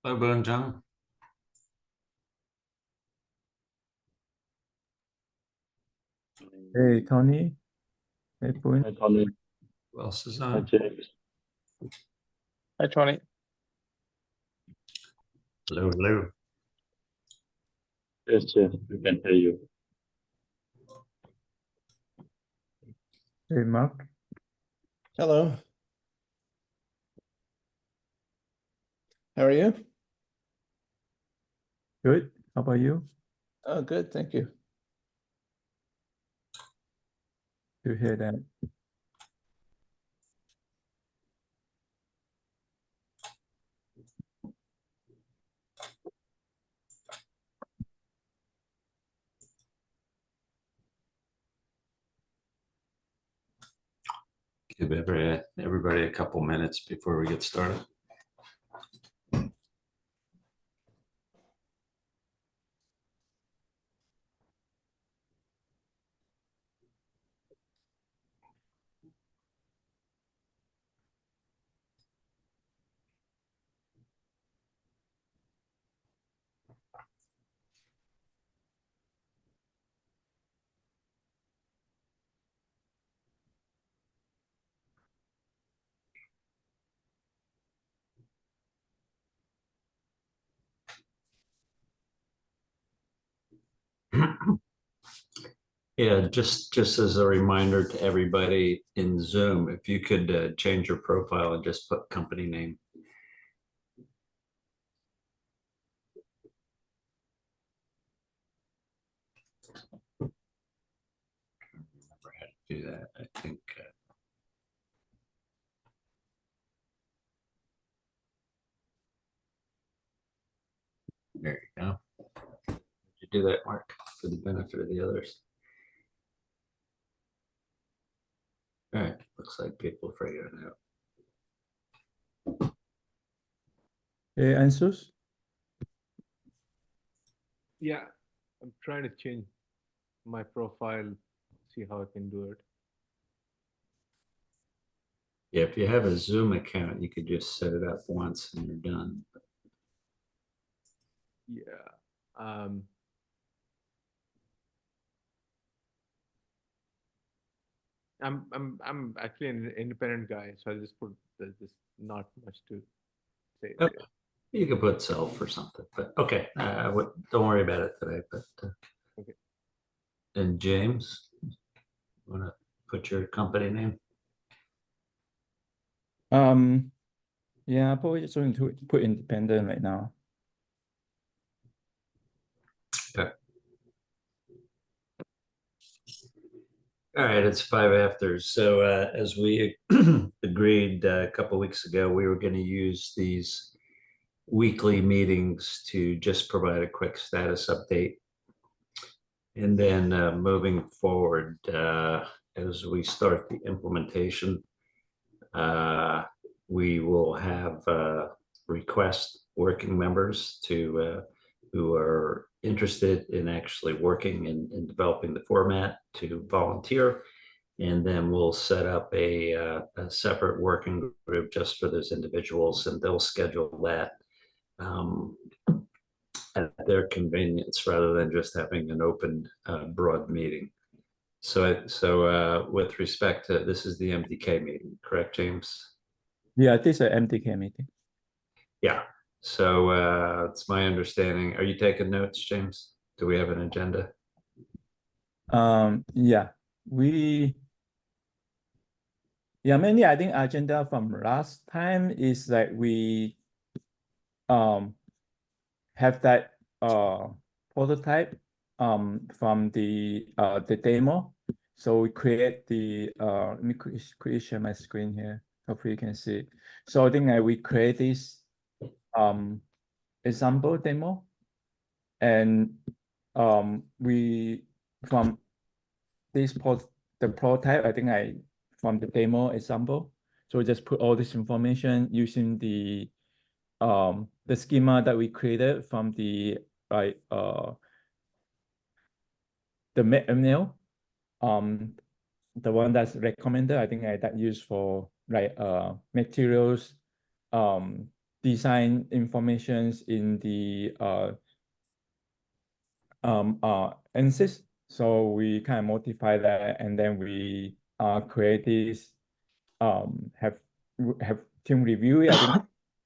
Hello, Boonjung. Hey, Tony. Hey, Boone. Hi, Tony. Who else is Hi, on? James. Hi, Tony. Hello, hello. Yes, James, we can hear you. Hey, Mark. Hello. How are you? Good. How about you? Oh, good. Thank you. To hear that. Give everybody a couple minutes before we get started. Yeah, just as a reminder to everybody in Zoom, if you could change your profile and just put company name. Remember how to do that. I think. There you go. You do that, Mark, for the benefit of the others. All right, looks like people are figuring it out. Hey, Ansus. Yeah, I'm trying to change my profile, see how I can do it. Yeah, if you have a Zoom account, you could just set it up once and you're done. Yeah. I'm actually an independent guy, so I just put there's just not much to say Okay. there. You could put self or something, but okay. Don't worry about it today. But Okay. And James, want to put your company name? Yeah, I'm probably just going to put independent right now. Okay. All right, it's 5 after. So as we agreed a couple weeks ago, we were going to use these weekly meetings to just provide a quick status update. And then moving forward, as we start the implementation, we will have request working members to who are interested in actually working in developing the format to volunteer. And then we'll set up a separate working group just for those individuals, and they'll schedule that at their convenience rather than just having an open, broad meeting. So with respect to, this is the MDK meeting, correct, James? Yeah, this is an MDK meeting. Yeah. So it's my understanding. Are you taking notes, James? Do we have an agenda? Yeah, mainly I think agenda from last time is like we have that prototype from the demo. So we create the let me quickly share my screen here. Hopefully you can see. So I think we create this example demo, and we from this the prototype, I think from the demo example. So we just put all this information using the schema that we created from the manual, the one that's recommended. I think that used for materials, design informations in the ANSYS. So we kind of modify that, and then we create this have team review it. I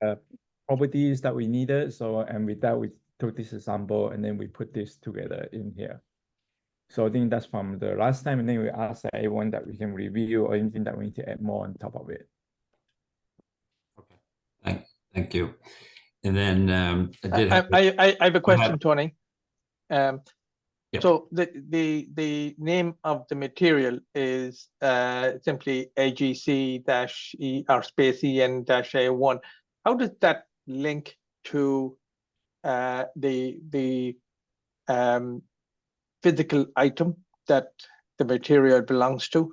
think properties that we needed. So and with that we took this example and then we put this together in here. So I think that's from the last time, and then we asked everyone that we can review or anything that we need to add more on top of it. Okay, thank you. And then I did I have a question, Tony. Yep. So the name of the material is simply AGC-E or space EN-A1. How does that link to the physical item that the material belongs to?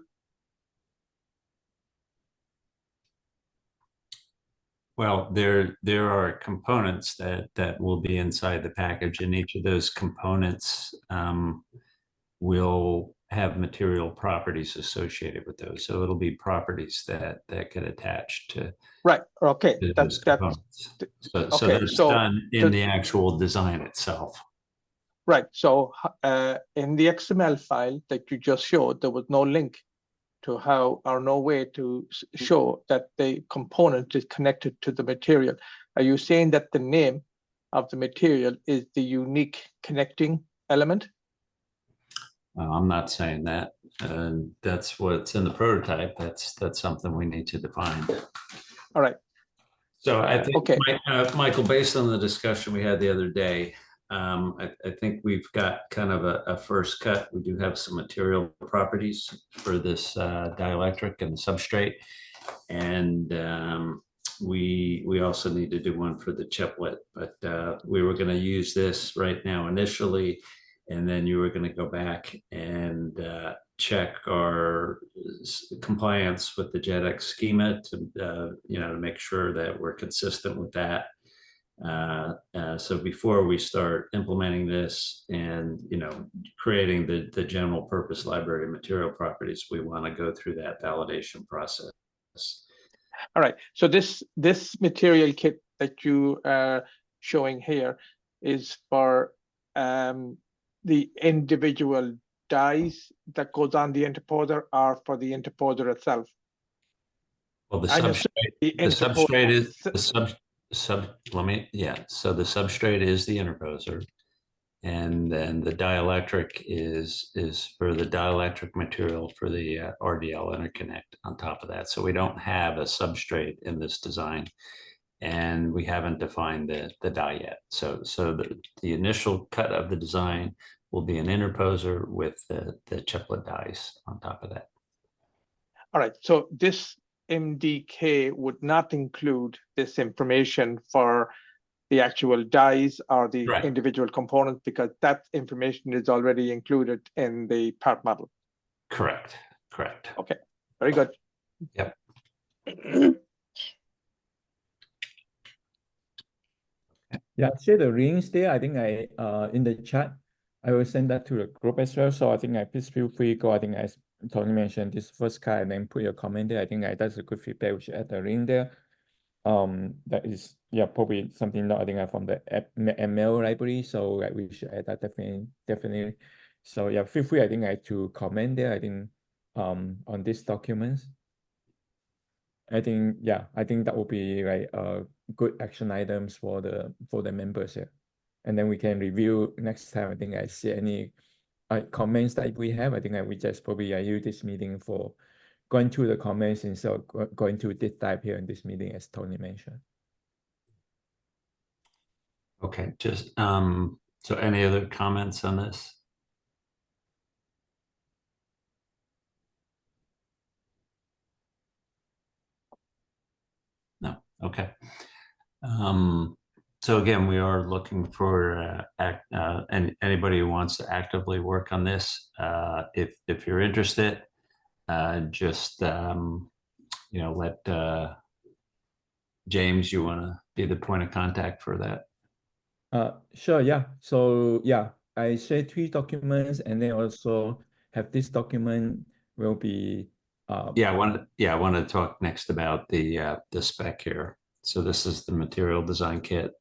Well, there are components that will be inside the package, and each of those components will have material properties associated with those. So it'll be properties that get attached to, Right. Okay. to That's those components. So okay. that's So done in the actual design itself. right. So in the XML file that you just showed, there was no link to how or no way to show that the component is connected to the material. Are you saying that the name of the material is the unique connecting element? I'm not saying that. That's what's in the prototype. That's something we need to define. All right. So I think, okay. Michael, based on the discussion we had the other day, I think we've got kind of a first cut. We do have some material properties for this dielectric and substrate. And we also need to do one for the chiplet, but we were going to use this right now initially, and then you were going to go back and check our compliance with the JEDEC schema to to make sure that we're consistent with that. So before we start implementing this and creating the general purpose library material properties, we want to go through that validation process. All right. So this material kit that you are showing here is for the individual dies that goes on the interposer, or for the interposer itself? Well, the I know substrate is the so the substrate is the interposer, and then the dielectric is for the dielectric material for the RDL interconnect on top of that. So we don't have a substrate in this design, and we haven't defined the die yet. So the initial cut of the design will be an interposer with the chiplet dies on top of that. All right. So this MDK would not include this information for the actual dies or the Right. individual components, because that information is already included in the part model. Correct. Okay, very good. Yep. Yeah, share the links there. I think I in the chat, I will send that to the group as well. So I think please feel free go. I think as Tony mentioned, this first cut and then put your comment there. I think that's a good feedback. We should add the link there. That is probably something that I think from the ML library. So we should add that definitely. So yeah, feel free. I think to comment there. I think on these documents. I think that will be good action items for the members here, and then we can review next time. I think I see any comments that we have. I think we just probably use this meeting for going through the comments instead of going to deep dive here in this meeting, as Tony mentioned. Okay, just so any other comments on this? No. Okay. So again, we are looking for anybody who wants to actively work on this. If you're interested, just let James, you want to be the point of contact for that? Sure. Yeah. So yeah, I share 3 documents, and then also have this document will be. I want to talk next about the spec here. So this is the material design kit.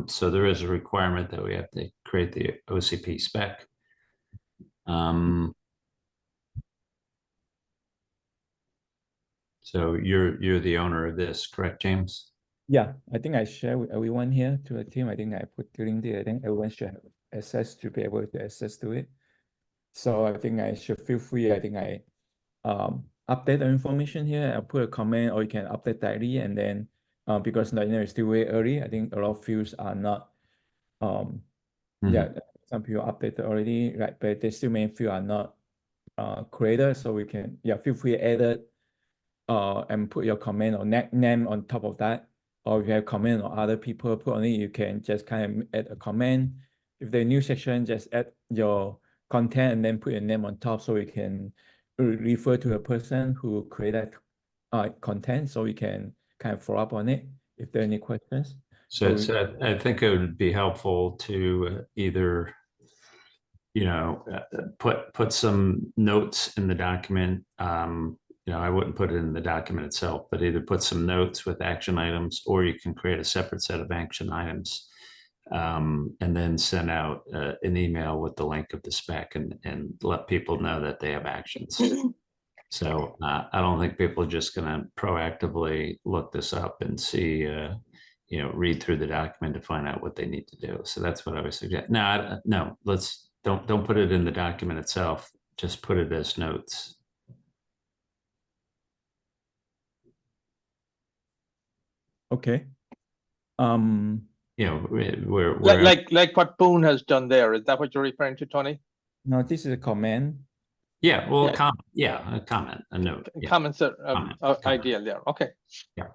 So there is a requirement that we have to create the OCP spec. So you're the owner of this, correct, James? Yeah, I think I share with everyone here to the team. I think I put the link there. I think everyone should have access to be able to access to it. So I think I should feel free. I think I update the information here. I'll put a comment, or you can update directly. And then because it's still way early, I think a lot of fields are not yeah, some people updated already, right? But they still many few are not created. So we can feel free to edit and put your comment or name on top of that. Or if you have comment or other people put on it, you can just kind of add a comment. If the new section, just add your content and then put your name on top, so we can refer to a person who created content, so we can kind of follow up on it if there are any questions. So I think it would be helpful to either, put some notes in the document. I wouldn't put it in the document itself, but either put some notes with action items, or you can create a separate set of action items, and then send out an email with the link of the spec and let people know that they have actions. So I don't think people are just going to proactively look this up and see, read through the document to find out what they need to do. So that's what I would suggest. No, don't put it in the document itself. Just put it as notes. Okay. We're like what Boone has done there. Is that what you're referring to, Tony? No, this is a comment. Yeah, well, a comment, a note. Comments are Comment. ideal there. Okay. Yeah.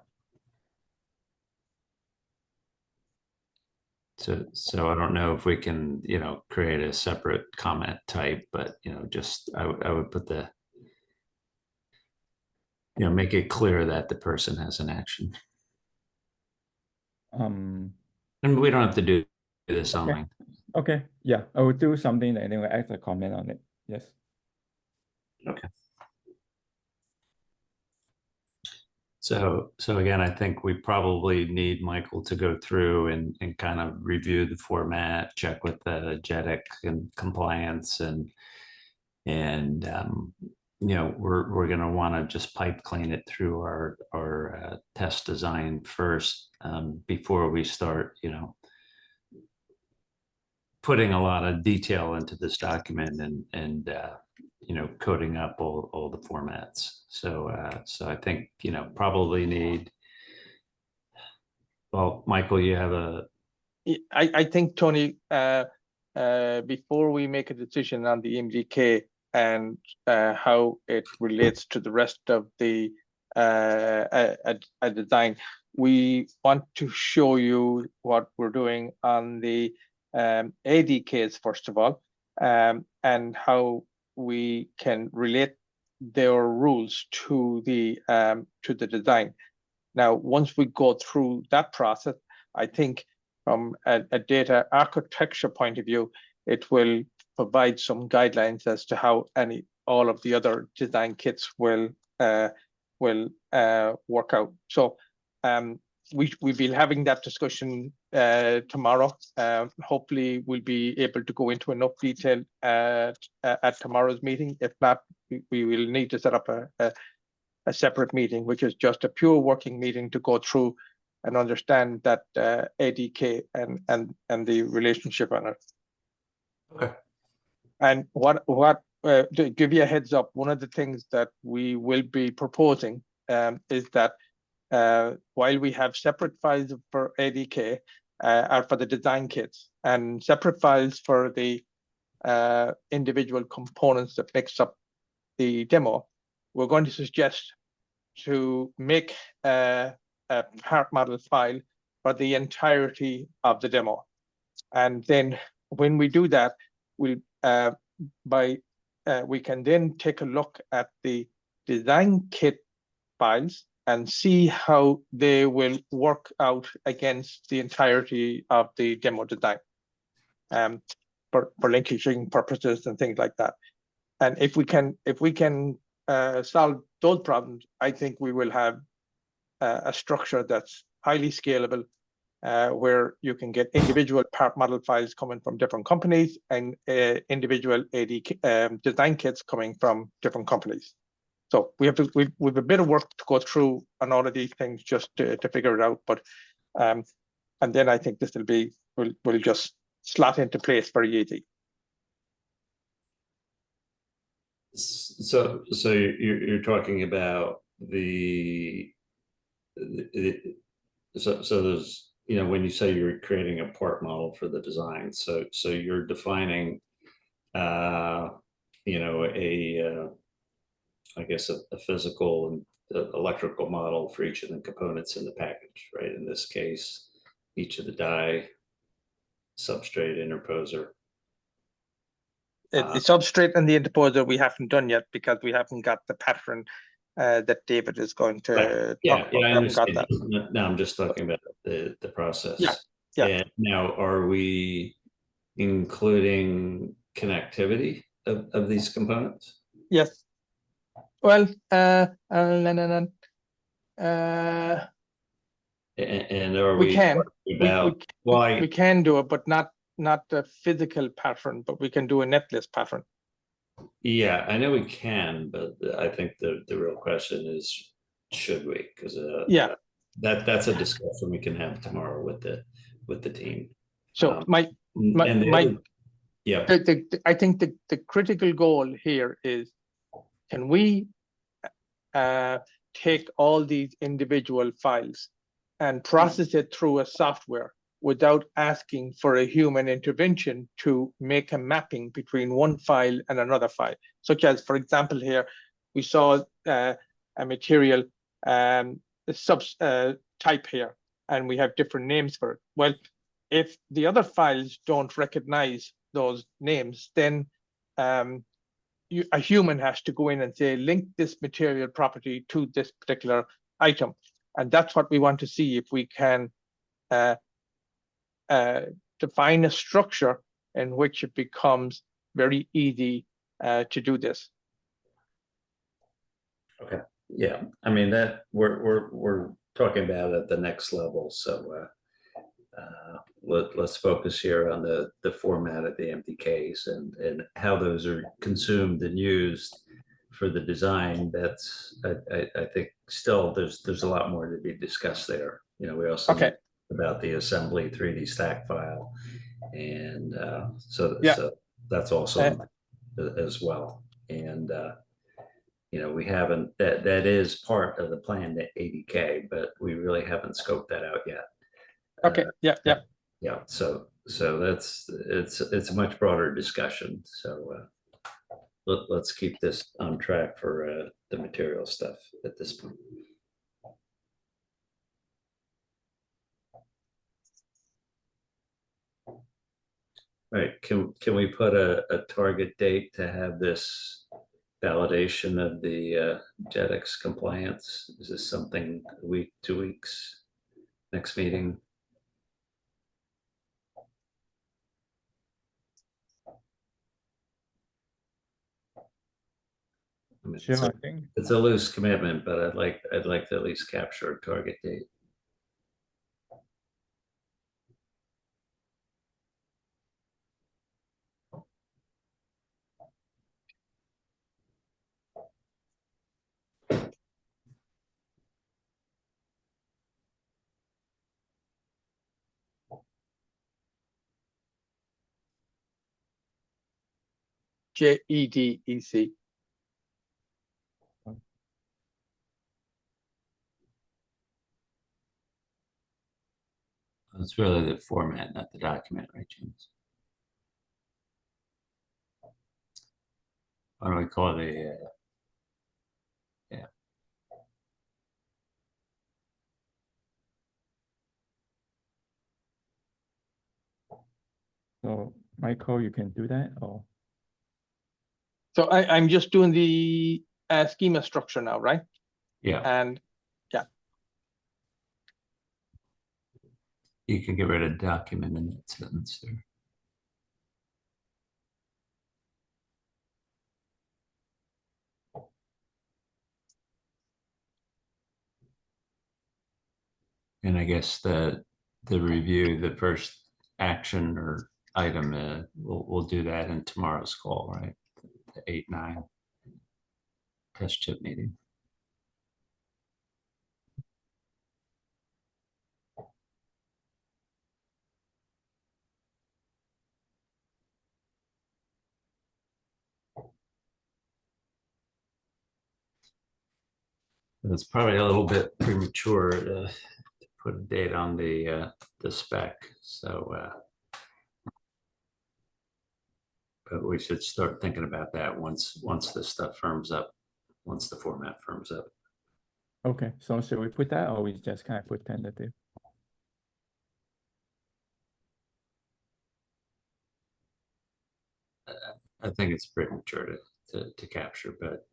So I don't know if we can, create a separate comment type, but just I would put the, make it clear that the person has an action. And we don't have to do this online. Okay. Yeah, I will do something that I will add a comment on it. Yes. Okay. So again, I think we probably need Michael to go through and kind of review the format, check with the JEDEC and compliance, and we're going to want to just pipe clean it through our test design first, before we start, putting a lot of detail into this document and coding up all the formats. So I think, probably need, well, Michael, you have I think, Tony, before we make a decision on the MDK and how it relates to the rest of the design, we want to show you what we're doing on the ADKs, first of all, and how we can relate their rules to the design. Now, once we go through that process, I think from a data architecture point of view, it will provide some guidelines as to how all of the other design kits will work out. So we'll be having that discussion tomorrow. Hopefully we'll be able to go into enough detail at tomorrow's meeting. If not, we will need to set up a separate meeting, which is just a pure working meeting to go through and understand that ADK and the relationship on it. Okay. And to give you a heads up, one of the things that we will be proposing is that while we have separate files for ADK are for the design kits, and separate files for the individual components that makes up the demo, we're going to suggest to make a part model file for the entirety of the demo. And then when we do that, we can then take a look at the design kit files and see how they will work out against the entirety of the demo design, for linkaging purposes and things like that. And if we can solve those problems, I think we will have a structure that's highly scalable, where you can get individual part model files coming from different companies and individual design kits coming from different companies. So we have a bit of work to go through on all of these things just to figure it out. But and then I think this will just slot into place very easy. So you're talking about so there's, you know, when you say you're creating a part model for the design, so you're defining you know, I guess a physical and electrical model for each of the components in the package, right? In this case, each of the die, substrate, interposer. The substrate and the interposer we haven't done yet because we haven't got the pattern that David is going to talk about. I understand. No, I'm just talking about the process. Yeah. And now, are we including connectivity of these components? Yes. Well, And are we can. talking about why? We can do it, but not the physical pattern, but we can do a netlist pattern. Yeah, I know we can, but I think the real question is, should we? Because that's a discussion we can have tomorrow with the team. So I think the critical goal here is, can we take all these individual files and process it through a software without asking for a human intervention to make a mapping between one file and another file? Such as, for example, here we saw a material type here, and we have different names for it. Well, if the other files don't recognize those names, then a human has to go in and say, link this material property to this particular item. And that's what we want to see, if we can define a structure in which it becomes very easy to do this. Okay. Yeah, I mean, that we're talking about at the next level. So let's focus here on the format of the MDKs and how those are consumed and used for the design. That's I think still there's a lot more to be discussed there. You know, we also about the assembly 3D stack file, and so that's also as well. And you know, we haven't, that is part of the plan, the ADK, but we really haven't scoped that out yet. Yeah. So it's a much broader discussion. So let's keep this on track for the material stuff at this point. All right. Can we put a target date to have this validation of the JEDEX compliance? Is this something a week, 2 weeks, next meeting? I mean, Sure, I think it's a loose commitment, but I'd like to at least capture a target date. JEDEC. It's really the format, not the document, right, James? Why don't we call it a yeah. so. Michael, you can do that, or So I'm just doing the schema structure now, right? Yeah. And You can get rid of document in that sentence there. And I guess the review, the first action or item, we'll do that in tomorrow's call, right? The 8-9 test chip meeting. It's probably a little bit premature to put a date on the spec. So, but we should start thinking about that once this stuff firms up, once the format firms up. Okay, so should we put that, or we just kind of put tentative? I think it's premature to capture, but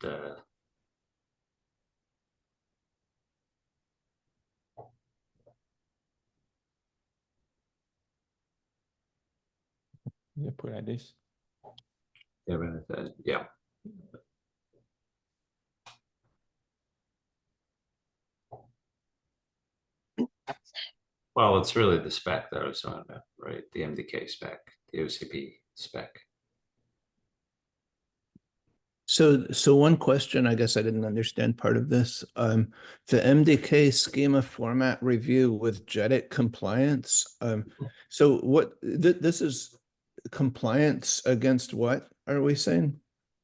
Yeah, put like this. yeah, but, yeah. Well, it's really the spec that I was talking about, right? The MDK spec, the OCP spec. So one question, I guess I didn't understand part of this. The MDK schema format review with JEDIC compliance. So what this is compliance against what are we saying?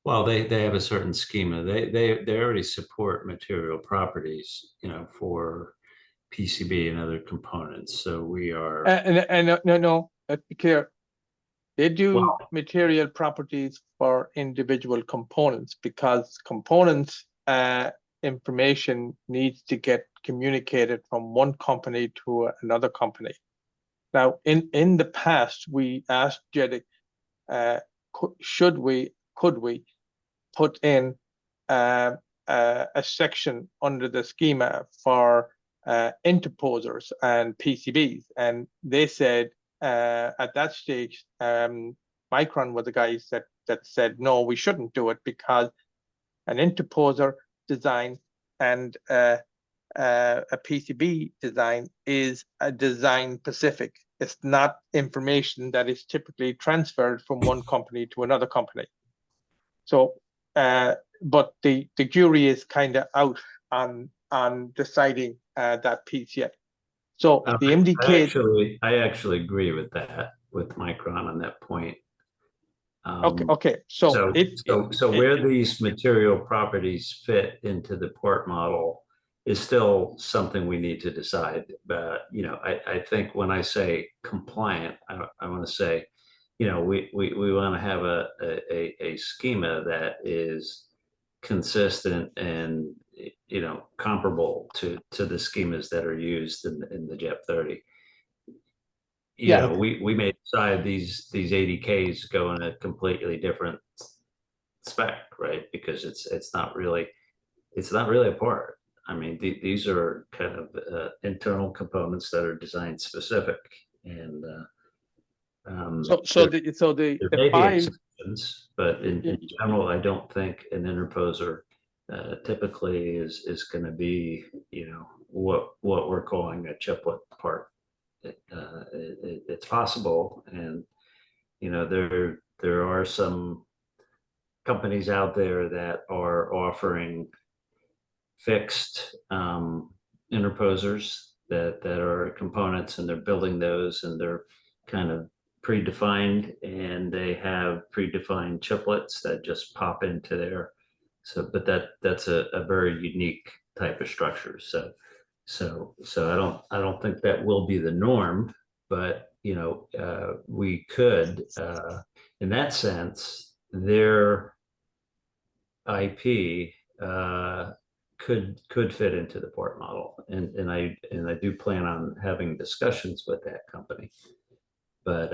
Well, they have a certain schema. They already support material properties, you know, for PCB and other components. So we are No, let's be clear. They do Wow. material properties for individual components, because components information needs to get communicated from one company to another company. Now, in the past, we asked JEDIC, could we put in a section under the schema for interposers and PCBs, and they said at that stage, Micron were the guys that said no, we shouldn't do it, because an interposer design and a PCB design is a design specific. It's not information that is typically transferred from one company to another company. So, but the jury is kind of out on deciding that piece yet. So the MDK. I actually agree with that, with Micron on that point. Okay. So where these material properties fit into the port model is still something we need to decide. But you know, I think when I say compliant, I want to say, you know, we want to have a schema that is consistent and, you know, comparable to the schemas that are used in the JEP 30. You know, we may decide these 80Ks go in a completely different spec, right? Because it's not really a part. I mean, these are kind of internal components that are design specific, and the there may be file. exceptions, but in general, I don't think an interposer typically is going to be, you know, what we're calling a chiplet part. It's possible, and you know, there are some companies out there that are offering fixed interposers that are components, and they're building those, and they're kind of predefined, and they have predefined chiplets that just pop into there. So, but that's a very unique type of structure. So I don't think that will be the norm, but you know, we could, in that sense, their IP could fit into the port model, and I do plan on having discussions with that company. But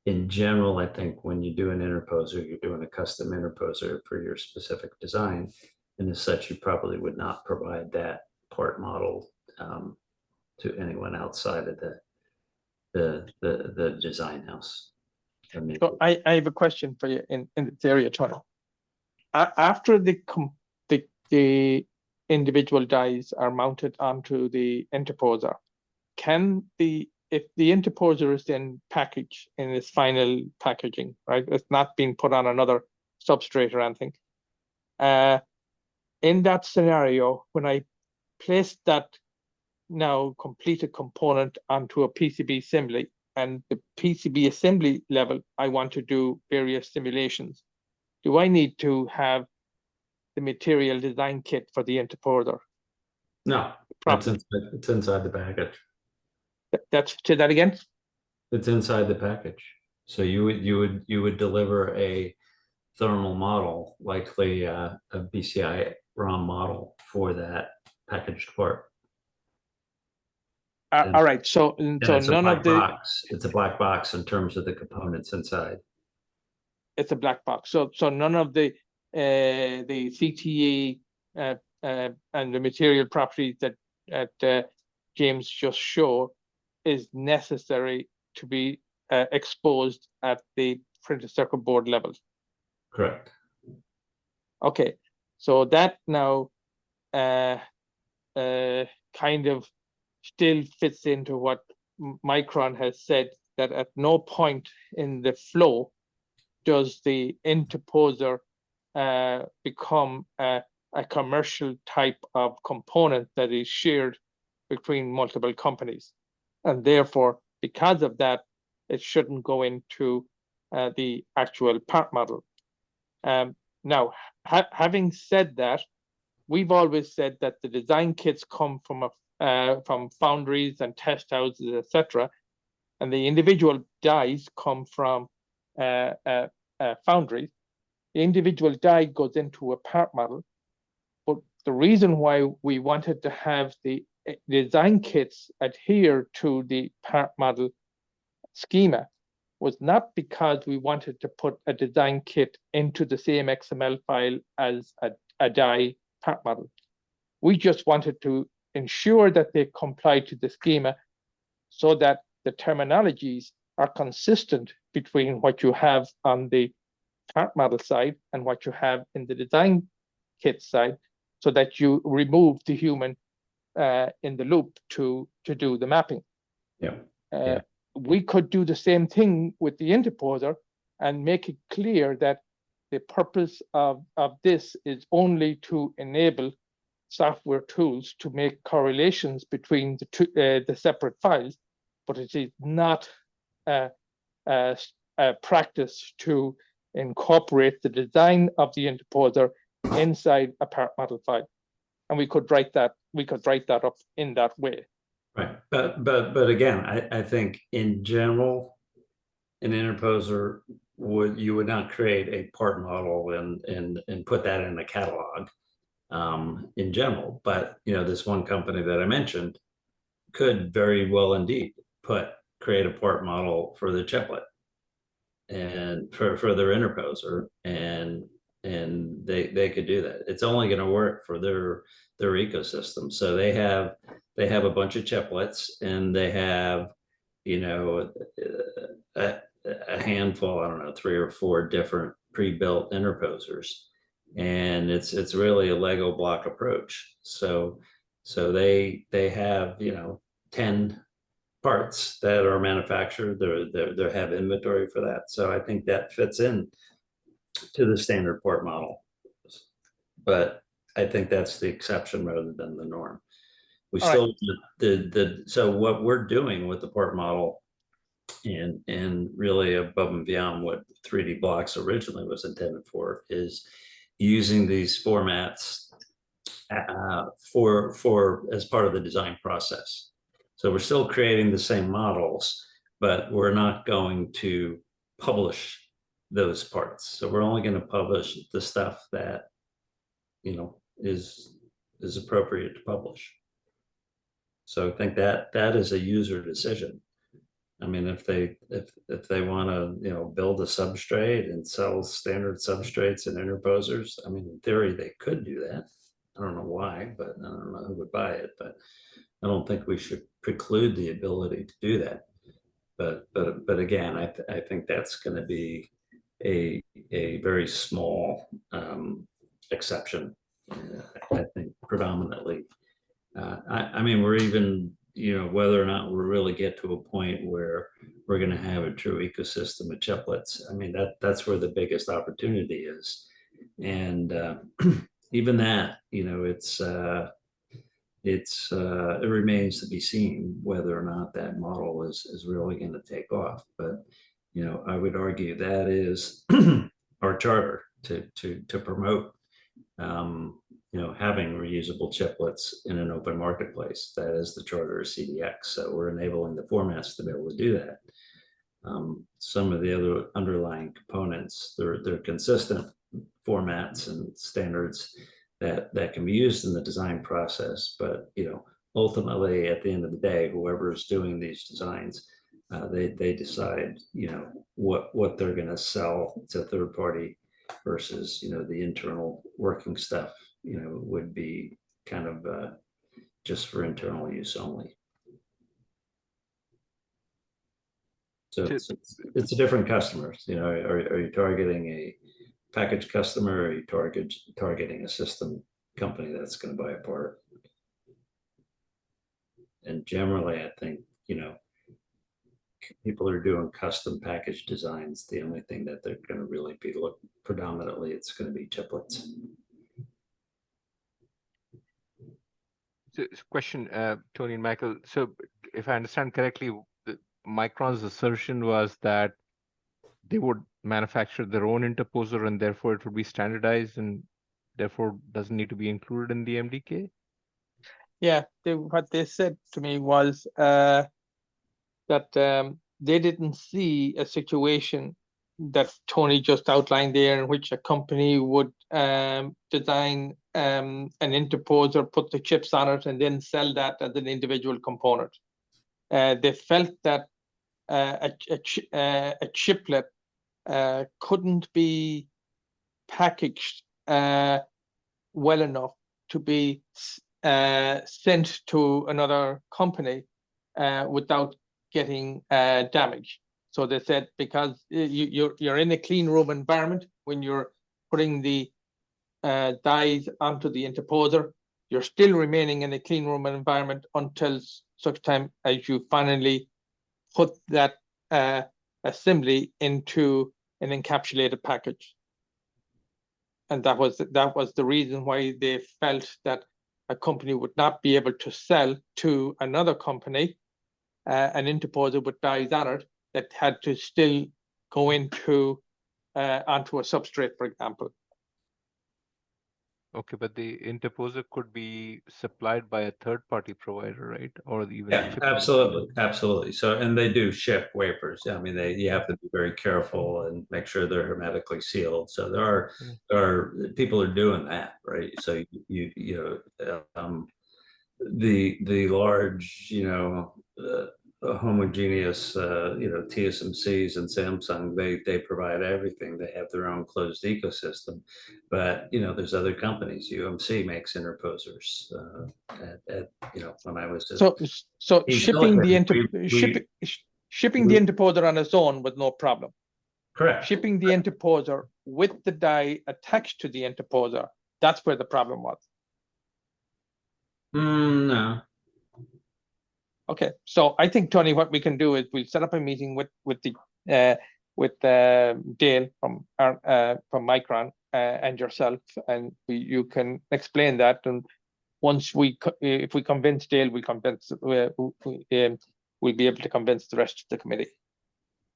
in general, I think when you do an interposer, you're doing a custom interposer for your specific design, and as such, you probably would not provide that port model to anyone outside of the design house. So I have a question for you in this area, Tony. After the individual dies are mounted onto the interposer, if the interposer is then packaged in its final packaging, right? It's not being put on another substrate or anything. In that scenario, when I place that now completed component onto a PCB assembly, and the PCB assembly level, I want to do various simulations. Do I need to have the material design kit for the interposer? No, it's inside the package. Say that again. It's inside the package. So you would deliver a thermal model, likely a BCI ROM model for that packaged part. All right. So it's none of the it's a black box in terms of the components inside. It's a black box. So none of the CTE and the material properties that James just showed is necessary to be exposed at the printed circuit board level. Correct. Okay, so that now kind of still fits into what Micron has said, that at no point in the flow does the interposer become a commercial type of component that is shared between multiple companies. And therefore, because of that, it shouldn't go into the actual part model. Now, having said that, we've always said that the design kits come from foundries and test houses, etc., and the individual dies come from foundries. The individual die goes into a part model, but the reason why we wanted to have the design kits adhere to the part model schema was not because we wanted to put a design kit into the same XML file as a die part model. We just wanted to ensure that they comply to the schema so that the terminologies are consistent between what you have on the part model side and what you have in the design kit side, so that you remove the human in the loop to do the mapping. Yeah. We could do the same thing with the interposer and make it clear that the purpose of this is only to enable software tools to make correlations between the separate files, but it is not a practice to incorporate the design of the interposer inside a part model file. And we could write that up in that way. Right, but again, I think in general, an interposer you would not create a part model and put that in a catalog in general. But this one company that I mentioned could very well indeed create a part model for the chiplet and for their interposer, and they could do that. It's only going to work for their ecosystem. So they have a bunch of chiplets, and they have a handful, I don't know, 3 or 4 different pre-built interposers, and it's really a Lego block approach. So they have 10 parts that are manufactured. They have inventory for that. So I think that fits in to the standard part model, but I think that's the exception rather than the norm. We All still so what we're doing with the part model and really above and beyond what 3D Blocks originally was intended for is using these formats for as part of the design process. So we're still creating the same models, but we're not going to publish those parts. So we're only going to publish the stuff that is appropriate to publish. So I think that is a user decision. I mean, if they want to build a substrate and sell standard substrates and interposers, I mean, in theory they could do that. I don't know why, but I don't know who would buy it, but I don't think we should preclude the ability to do that. But again, I think that's going to be a very small exception. I think predominantly. I mean, we're even whether or not we'll really get to a point where we're going to have a true ecosystem of chiplets. I mean, that's where the biggest opportunity is. And even that, it remains to be seen whether or not that model is really going to take off. But, I would argue that is our charter to promote, having reusable chiplets in an open marketplace. That is the charter of CDX. So we're enabling the formats to be able to do that. Some of the other underlying components, they're consistent formats and standards that can be used in the design process. But, ultimately, at the end of the day, whoever is doing these designs, they decide, what they're going to sell to third party versus, the internal working stuff, would be kind of just for internal use only. So it's a different customers, are you targeting a package customer, or are you targeting a system company that's going to buy a part? And generally, I think, people are doing custom package designs. The only thing that they're going to really be predominantly, it's going to be chiplets. So, question, Tony and Michael. So if I understand correctly, Micron's assertion was that they would manufacture their own interposer and therefore it would be standardized and therefore doesn't need to be included in the MDK? Yeah, what they said to me was that they didn't see a situation that Tony just outlined there, in which a company would design an interposer, put the chips on it, and then sell that as an individual component. They felt that a chiplet couldn't be packaged well enough to be sent to another company without getting damaged. So they said, because you're in a clean room environment when you're putting the dies onto the interposer, you're still remaining in a clean room environment until such time as you finally put that assembly into an encapsulated package. And that was the reason why they felt that a company would not be able to sell to another company an interposer with dies on it that had to still go into onto a substrate, for example. Okay, but the interposer could be supplied by a third-party provider, right? Or even Yeah, absolutely. So, and they do ship wafers. I mean, you have to be very careful and make sure they're hermetically sealed. So there are people are doing that, right? So the large, homogeneous, TSMCs and Samsung, they provide everything. They have their own closed ecosystem, but there's other companies. UMC makes interposers. When I was so shipping the interposer on its own was no problem. Correct. Shipping the interposer with the die attached to the interposer, that's where the problem was. No. Okay, so I think, Tony, what we can do is we'll set up a meeting with Dale from Micron and yourself, and you can explain that. And once if we convince Dale, we'll be able to convince the rest of the committee.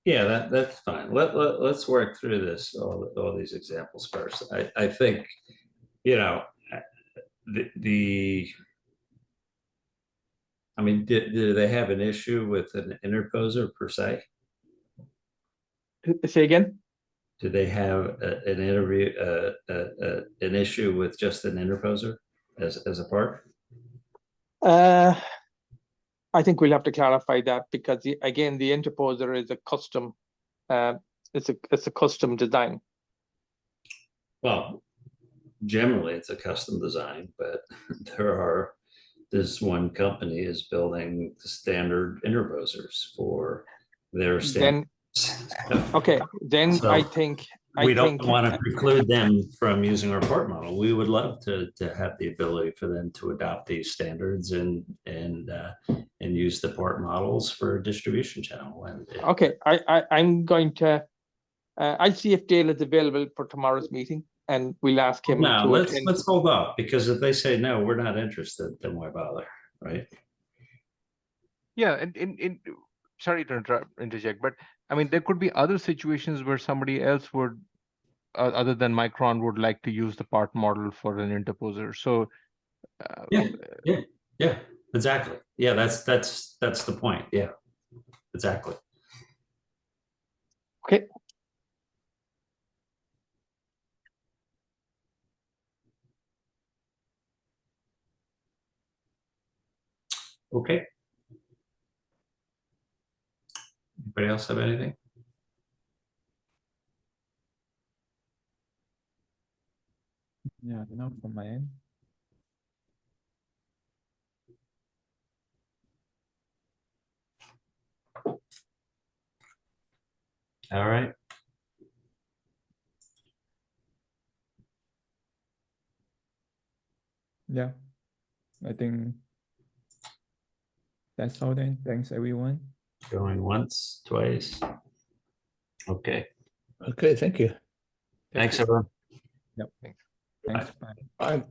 Yeah, that's fine. Let's work through this, all these examples first. I think, I mean, do they have an issue with an interposer per se? Say again? Do they have an issue with just an interposer as a part? I think we'll have to clarify that, because again, the interposer is a custom. It's a custom design. Well, generally it's a custom design, but this one company is building the standard interposers for their standards. Okay, then I think we don't think want to preclude them from using our report model. We would love to have the ability for them to adopt these standards and use the port models for a distribution channel. And okay, I'm going to. I'll see if Dale is available for tomorrow's meeting, and we'll ask him no, to let's attend. hold off, because if they say no, we're not interested, then why bother, right? Yeah, and sorry to interject, but I mean, there could be other situations where somebody else would, other than Micron, would like to use the part model for an interposer. So Yeah, exactly. Yeah, that's the point. Yeah, exactly. Okay. Okay. Anybody else have anything? Yeah, no, from my end. All right. Yeah, I think that's all then. Thanks, everyone. Going once, twice. Okay. Okay, thank you. Thanks, everyone. Yep. Thanks. Thanks. Bye. Bye.